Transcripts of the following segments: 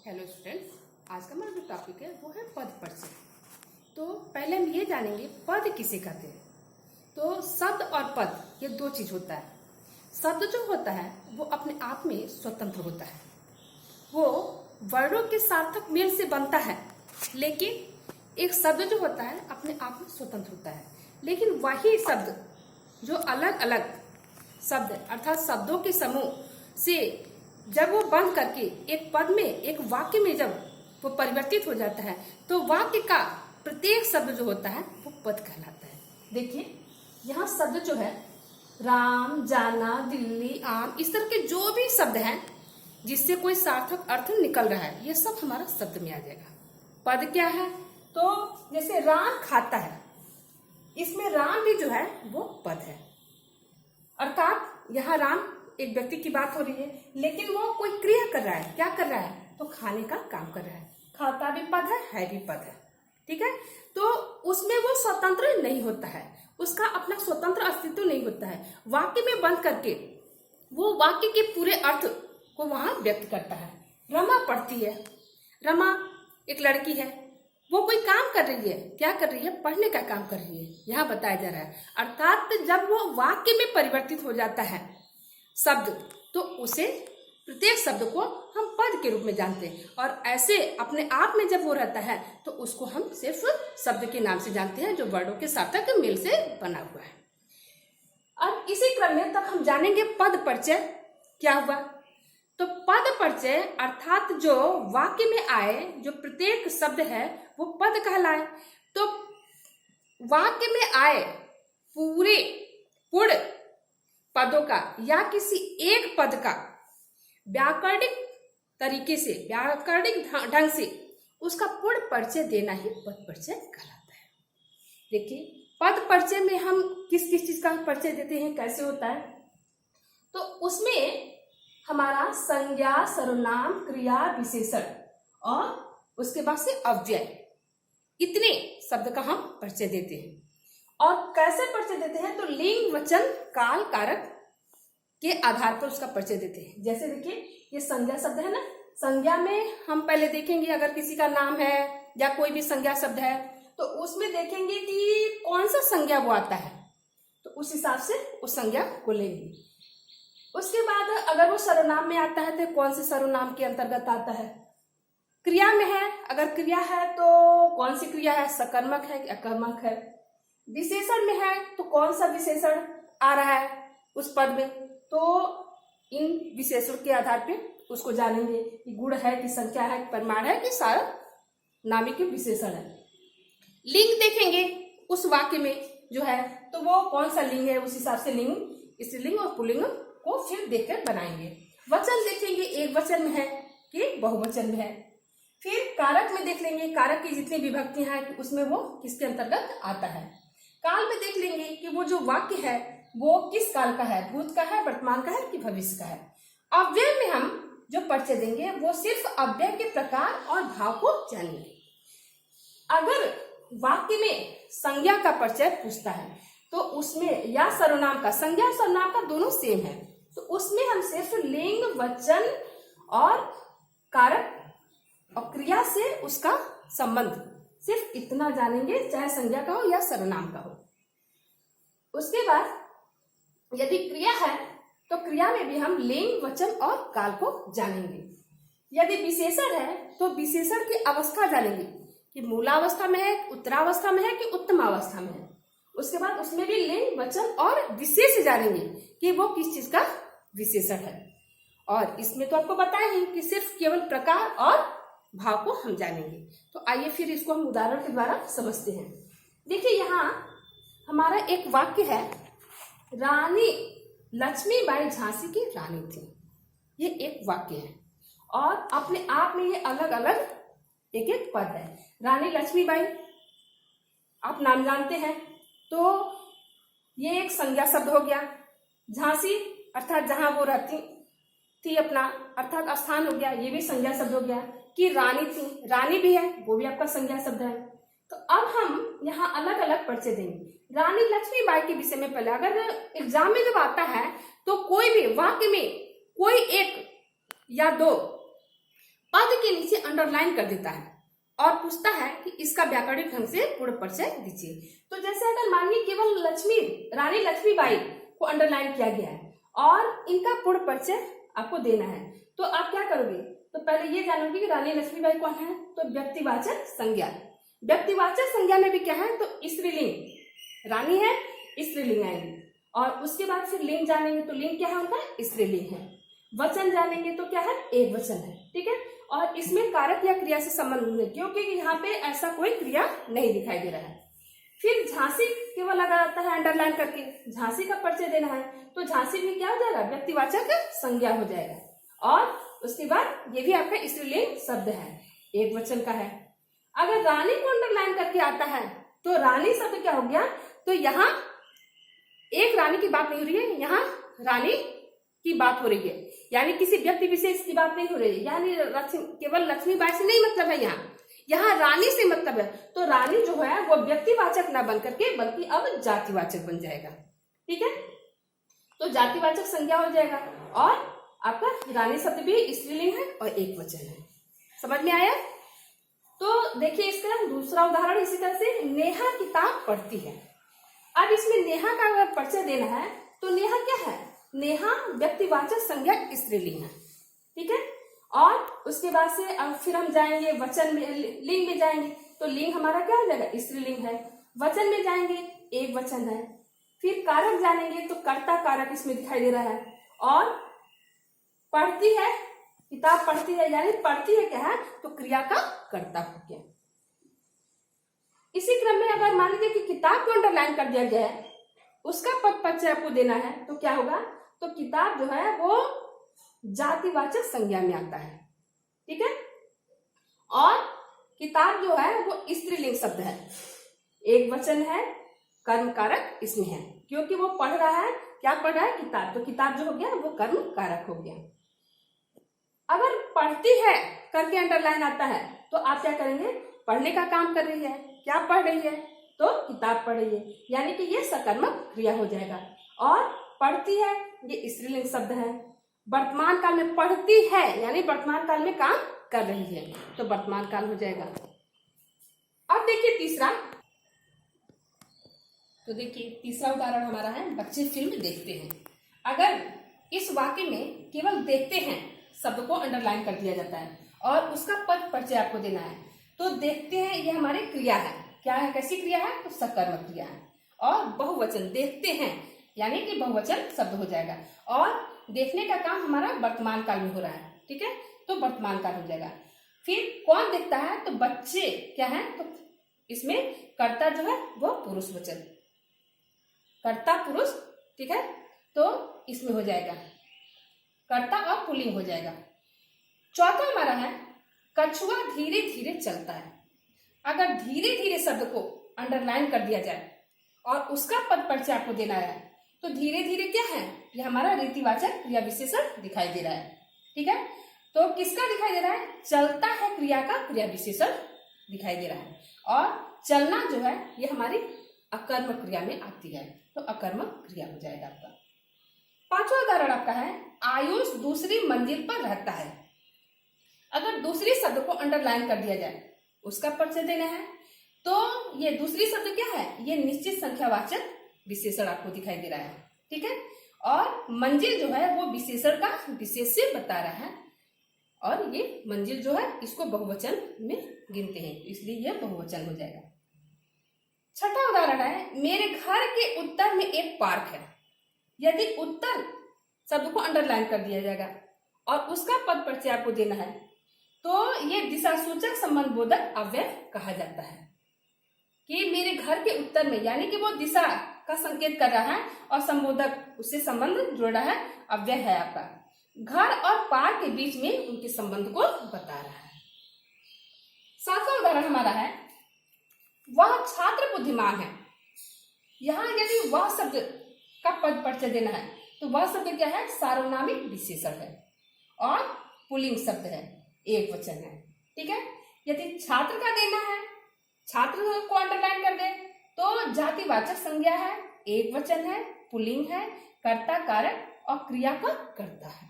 Hello students, आज का हमारा जो टॉपिक है वो है पद परिचय। तो पहले हम ये जानेंगे पद किसे कहते हैं। तो शब्द और पद ये दो चीज होता है। शब्द जो होता है वो अपने आप में स्वतंत्र होता है, वो वर्णों के सार्थक मेल से बनता है। लेकिन एक शब्द जो होता है अपने आप में स्वतंत्र होता है, लेकिन वही शब्द जो अलग अलग शब्द अर्थात शब्दों के समूह से जब वो बंद करके एक पद में एक वाक्य में जब वो परिवर्तित हो जाता है तो वाक्य का प्रत्येक शब्द जो होता है वो पद कहलाता है। देखिए यहाँ शब्द जो है राम, जाना, दिल्ली, आम, इस तरह के जो भी शब्द हैं जिससे कोई सार्थक अर्थ निकल रहा है ये सब हमारा शब्द में आ जाएगा। पद क्या है? तो जैसे राम खाता है, इसमें राम भी जो है वो पद है। अर्थात यहाँ राम एक व्यक्ति की बात हो रही है, लेकिन वो कोई क्रिया कर रहा है। क्या कर रहा है? तो खाने का काम कर रहा है। खाता भी पद है भी पद है। ठीक है, तो उसमें वो स्वतंत्र नहीं होता है, उसका अपना स्वतंत्र अस्तित्व नहीं होता है। वाक्य में बंद करके वो वाक्य के पूरे अर्थ को वहां व्यक्त करता है। रमा पढ़ती है, रमा एक लड़की है, वो कोई काम कर रही है। क्या कर रही है? पढ़ने का काम कर रही है, यहाँ बताया जा रहा है। अर्थात जब वो वाक्य में परिवर्तित हो जाता है शब्द, तो उसे प्रत्येक शब्द को हम पद के रूप में जानते हैं। और ऐसे अपने आप में जब वो रहता है तो उसको हम सिर्फ शब्द के नाम से जानते हैं जो वर्णों के सार्थक मेल से बना हुआ है। और इसी क्रम में तक हम जानेंगे पद परिचय क्या हुआ। तो पद परिचय अर्थात जो वाक्य में आए जो प्रत्येक शब्द है वो पद कहलाए। तो वाक्य में आए पूरे पूर्ण पदों का या किसी एक पद का व्याकरणिक तरीके से, व्याकरणिक ढंग से उसका पूर्ण परिचय देना ही पद परिचय कहलाता है। देखिए पद परिचय में हम किस किस चीज का परिचय देते हैं, कैसे होता है। तो उसमें हमारा संज्ञा, सर्वनाम, क्रिया, विशेषण और उसके बाद से अव्यय, इतने शब्द का हम परिचय देते हैं। और कैसे परिचय देते हैं? तो लिंग, वचन, काल, कारक के आधार पर उसका परिचय देते हैं। जैसे देखिए ये संज्ञा शब्द है ना, संज्ञा में हम पहले देखेंगे अगर किसी का नाम है या कोई भी संज्ञा शब्द है तो उसमें देखेंगे कि कौन सा संज्ञा वो आता है, तो उस हिसाब से उस संज्ञा को लेंगे। उसके बाद अगर वो सर्वनाम में आता है तो कौन से सर्वनाम के अंतर्गत आता है। क्रिया में है, अगर क्रिया है तो कौन सी क्रिया है, सकर्मक है कि अकर्मक है। विशेषण में है तो कौन सा विशेषण आ रहा है उस पद में, तो इन विशेषण के आधार पे उसको जानेंगे कि गुण है कि संख्या है कि परिमाण है कि सार्वनामी के विशेषण है। लिंग देखेंगे उस वाक्य में जो है तो वो कौन सा लिंग है, उस हिसाब से लिंग, स्त्रीलिंग और पुल्लिंग को फिर देखकर बनाएंगे। वचन देखेंगे एक वचन में है कि बहुवचन में है। फिर कारक में देख लेंगे कारक की जितनी विभक्तियां हैं उसमें वो किसके अंतर्गत आता है। काल में देख लेंगे कि वो जो वाक्य है वो किस काल का है, भूत का है, वर्तमान का है कि भविष्य का है। अव्यय में हम जो परिचय देंगे वो सिर्फ अव्यय के प्रकार और भाव को जानेंगे। अगर वाक्य में संज्ञा का परिचय पूछता है तो उसमें या सर्वनाम का, संज्ञा और सर्वनाम का दोनों सेम है, तो उसमें हम सिर्फ लिंग, वचन और कारक और क्रिया से उसका संबंध सिर्फ इतना जानेंगे, चाहे संज्ञा का हो या सर्वनाम का हो। उसके बाद यदि क्रिया है तो क्रिया में भी हम लिंग, वचन और काल को जानेंगे। यदि विशेषण है तो विशेषण की अवस्था जानेंगे कि मूलावस्था में है, उत्तरावस्था में है कि उत्तमावस्था में है। उसके बाद उसमें भी लिंग, वचन और विशेष जानेंगे कि वो किस चीज का विशेषण है। और इसमें तो आपको बताया ही कि सिर्फ केवल प्रकार और भाव को हम जानेंगे। तो आइए फिर इसको हम उदाहरण के द्वारा समझते हैं। देखिए यहाँ हमारा एक वाक्य है, रानी लक्ष्मीबाई झांसी की रानी थी। ये एक वाक्य है और अपने आप में ये अलग अलग एक एक पद है। रानी लक्ष्मीबाई आप नाम जानते हैं तो ये एक संज्ञा शब्द हो गया। झांसी अर्थात जहां वो रहती थी अपना अर्थात स्थान हो गया, ये भी संज्ञा शब्द हो गया। कि रानी थी, रानी भी है, वो भी आपका संज्ञा शब्द है। तो अब हम यहाँ अलग अलग परिचय देंगे। रानी लक्ष्मीबाई के विषय में पहले अगर एग्जाम में जब आता है तो कोई भी वाक्य में कोई एक या दो पद के नीचे अंडरलाइन कर देता है और पूछता है कि इसका व्याकरणिक ढंग से पूर्ण परिचय दीजिए। तो जैसे अगर मानिए केवल रानी लक्ष्मीबाई को अंडरलाइन किया गया है और इनका पूर्ण परिचय आपको देना है, तो आप क्या करोगे? तो पहले ये जानोगे कि रानी लक्ष्मीबाई कौन है, तो व्यक्तिवाचक संज्ञा। व्यक्तिवाचक संज्ञा में भी क्या है, तो स्त्रीलिंग, रानी है स्त्रीलिंग आएंगे, और उसके बाद फिर लिंग जानेंगे तो लिंग क्या है उनका, स्त्रीलिंग है। वचन जानेंगे तो क्या है, एक वचन है, ठीक है। और इसमें कारक या क्रिया से संबंध नहीं, क्योंकि यहाँ पे ऐसा कोई क्रिया नहीं दिखाई दे रहा है। फिर झांसी केवल लगा जाता है अंडरलाइन करके, झांसी का परिचय देना है, तो झांसी भी क्या हो जाएगा, व्यक्तिवाचक संज्ञा हो जाएगा। और उसके बाद ये भी आपका स्त्रीलिंग शब्द है, एक वचन का है। अगर रानी को अंडरलाइन करके आता है तो रानी शब्द क्या हो गया, तो यहाँ एक रानी की बात नहीं हो रही है, यहाँ रानी की बात हो रही है, यानी किसी व्यक्ति विशेष की बात नहीं हो रही है, यानी केवल लक्ष्मीबाई से नहीं मतलब है, यहाँ रानी से मतलब है। तो रानी जो है वो व्यक्तिवाचक ना बन करके बल्कि अब जातिवाचक बन जाएगा, ठीक है। तो जातिवाचक संज्ञा हो जाएगा और आपका रानी शब्द भी स्त्रीलिंग है और एक वचन है। समझ में आया? तो देखिए इसका दूसरा उदाहरण इसी तरह से, नेहा किताब पढ़ती है। अब इसमें नेहा का अगर परिचय देना है तो नेहा क्या है, नेहा व्यक्तिवाचक संज्ञा स्त्रीलिंग है, ठीक है। और उसके बाद से अब फिर हम जाएंगे वचन में, लिंग में जाएंगे तो लिंग हमारा क्या हो जाएगा, स्त्रीलिंग है। वचन में जाएंगे एक वचन है। फिर कारक जानेंगे तो कर्ता कारक इसमें दिखाई दे रहा है। और पढ़ती है, किताब पढ़ती है, यानी पढ़ती है क्या है, तो क्रिया का कर्ता हो गया। इसी क्रम में अगर मान लीजिए कि किताब को अंडरलाइन कर दिया गया है, उसका पद परिचय आपको देना है तो क्या होगा, तो किताब जो है वो जातिवाचक संज्ञा में आता है, ठीक है। और किताब जो है वो स्त्रीलिंग शब्द है, एक वचन है, कर्म कारक इसमें है, क्योंकि वो पढ़ रहा है, क्या पढ़ रहा है, किताब। तो किताब जो हो गया वो कर्म कारक हो गया। अगर पढ़ती है करके अंडरलाइन आता है तो आप क्या करेंगे, पढ़ने का काम कर रही है, क्या पढ़ रही है, तो किताब पढ़ रही है, यानी कि ये सकर्मक क्रिया हो जाएगा। और पढ़ती है ये स्त्रीलिंग शब्द है, वर्तमान काल में पढ़ती है यानी वर्तमान काल में काम कर रही है, तो वर्तमान काल हो जाएगा। अब देखिए तीसरा, तो देखिए तीसरा उदाहरण हमारा है, बच्चे फिल्म देखते हैं। अगर इस वाक्य में केवल देखते हैं शब्द को अंडरलाइन कर दिया जाता है और उसका पद परिचय आपको देना है, तो देखते हैं ये हमारी क्रिया है, क्या है, कैसी क्रिया है, तो सकर्मक क्रिया है। और बहुवचन देखते हैं यानी कि बहुवचन शब्द हो जाएगा, और देखने का काम हमारा वर्तमान काल में हो रहा है, ठीक है, तो वर्तमान काल हो जाएगा। फिर कौन देखता है, तो बच्चे क्या है, तो इसमें कर्ता जो है वो पुरुष वचन, कर्ता पुरुष, ठीक है, तो इसमें हो जाएगा कर्ता और पुल्लिंग हो जाएगा। चौथा हमारा है, कछुआ धीरे धीरे चलता है। अगर धीरे धीरे शब्द को अंडरलाइन कर दिया जाए और उसका पद परिचय आपको देना है, तो धीरे धीरे क्या है, ये हमारा रीतिवाचक क्रिया विशेषण दिखाई दे रहा है, ठीक है। तो किसका दिखाई दे रहा है, चलता है क्रिया का क्रिया विशेषण दिखाई दे रहा है। और चलना जो है ये हमारी अकर्मक क्रिया में आती है, तो अकर्मक क्रिया हो जाएगा आपका। पांचवा उदाहरण आपका है, आयुष दूसरी मंजिल पर रहता है। अगर दूसरी शब्द को अंडरलाइन कर दिया जाए, उसका परिचय देना है, तो ये दूसरी शब्द क्या है, ये निश्चित संख्यावाचक विशेषण आपको दिखाई दे रहा है, ठीक है। और मंजिल जो है वो विशेषण का विशेष्य बता रहा है, और ये मंजिल जो है इसको बहुवचन में गिनते हैं, इसलिए यह बहुवचन हो जाएगा। छठा उदाहरण है, मेरे घर के उत्तर में एक पार्क है। यदि उत्तर शब्द को अंडरलाइन कर दिया जाएगा और उसका पद परिचय आपको देना है, तो ये दिशा सूचक संबंध बोधक अव्यय कहा जाता है, कि मेरे घर के उत्तर में, यानी कि वो दिशा का संकेत कर रहा है और संबोधक उससे संबंध जोड़ रहा है, अव्यय है आपका। घर और पार्क के बीच में उनके संबंध को बता रहा है। सातवां उदाहरण हमारा है, वह छात्र बुद्धिमान है। यहाँ यदि वह शब्द का पद परिचय देना है, तो वह शब्द क्या है, सार्वनामिक विशेषण है और पुल्लिंग शब्द है, एक वचन है, ठीक है। यदि छात्र का देना है, छात्र को अंडरलाइन कर दे, तो जातिवाचक संज्ञा है, एक वचन है, पुल्लिंग है, कर्ता कारक और क्रिया का कर्ता है,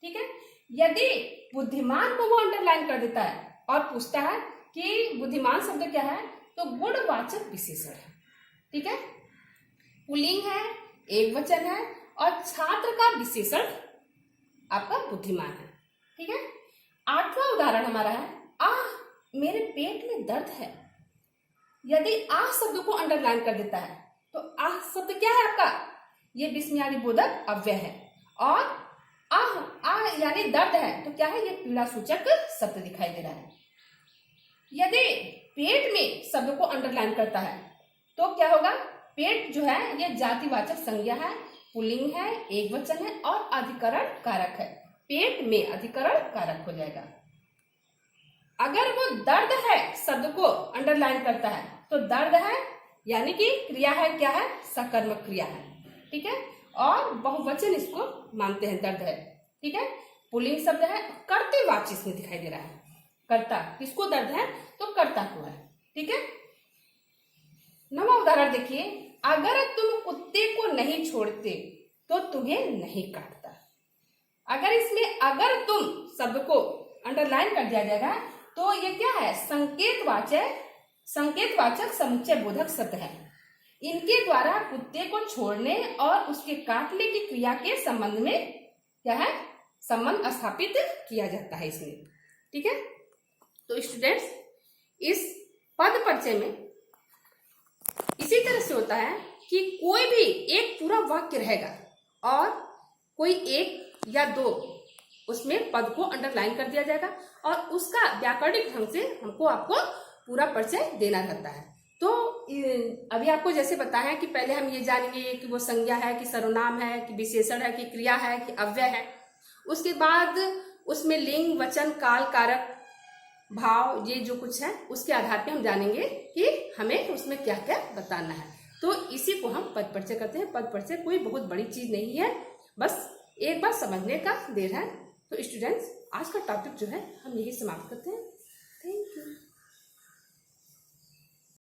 ठीक है। यदि बुद्धिमान को वो अंडरलाइन कर देता है और पूछता है कि बुद्धिमान शब्द क्या है, तो गुणवाचक विशेषण है। ठीक है, पुल्लिंग है, एक वचन है और छात्र का विशेषण आपका बुद्धिमान है। ठीक है, 8वां उदाहरण हमारा है, आह मेरे पेट में दर्द है। यदि आह शब्द को अंडरलाइन कर देता है तो आह शब्द क्या है आपका, ये विस्मयादि बोधक अव्यय है। और आह यानी दर्द है तो क्या है, ये पीड़ा सूचक शब्द दिखाई दे रहा है। यदि पेट में शब्द को अंडरलाइन करता है तो क्या होगा, पेट जो है ये जातिवाचक संज्ञा है, पुल्लिंग है, एक वचन है और अधिकरण कारक है। पेट में अधिकरण कारक हो जाएगा। अगर वो दर्द है शब्द को अंडरलाइन करता है तो दर्द है यानी कि क्रिया है, क्या है, सकर्मक क्रिया है। ठीक है, और बहुवचन इसको मानते हैं, दर्द है। ठीक है, पुल्लिंग शब्द है, कर्तृवाची इसमें दिखाई दे रहा है। कर्ता किसको दर्द है, तो कर्ता को है। ठीक है, 9वां उदाहरण देखिए, अगर तुम कुत्ते को नहीं छोड़ते तो तुम्हें नहीं काटता। अगर इसमें अगर तुम शब्द को अंडरलाइन कर दिया जाएगा तो ये क्या है, संकेतवाचक समुच्चय बोधक शब्द है। इनके द्वारा कुत्ते को छोड़ने और उसके काटने की क्रिया के संबंध में क्या है, संबंध स्थापित किया जाता है इसमें। ठीक है, तो स्टूडेंट्स इस पद परिचय में इसी तरह से होता है कि कोई भी एक पूरा वाक्य रहेगा और कोई एक या दो उसमें पद को अंडरलाइन कर दिया जाएगा और उसका व्याकरणिक ढंग से आपको पूरा परिचय देना रहता है। तो अभी आपको जैसे बताया कि पहले हम ये जानेंगे कि वो संज्ञा है कि सर्वनाम है कि विशेषण है कि क्रिया है कि अव्यय है। उसके बाद उसमें लिंग, वचन, काल, कारक, भाव, ये जो कुछ है उसके आधार पे हम जानेंगे कि हमें उसमें क्या क्या बताना है। तो इसी को हम पद परिचय करते हैं। पद परिचय कोई बहुत बड़ी चीज नहीं है, बस एक बार समझने का देर है। तो स्टूडेंट्स आज का टॉपिक जो है हम यही समाप्त करते हैं।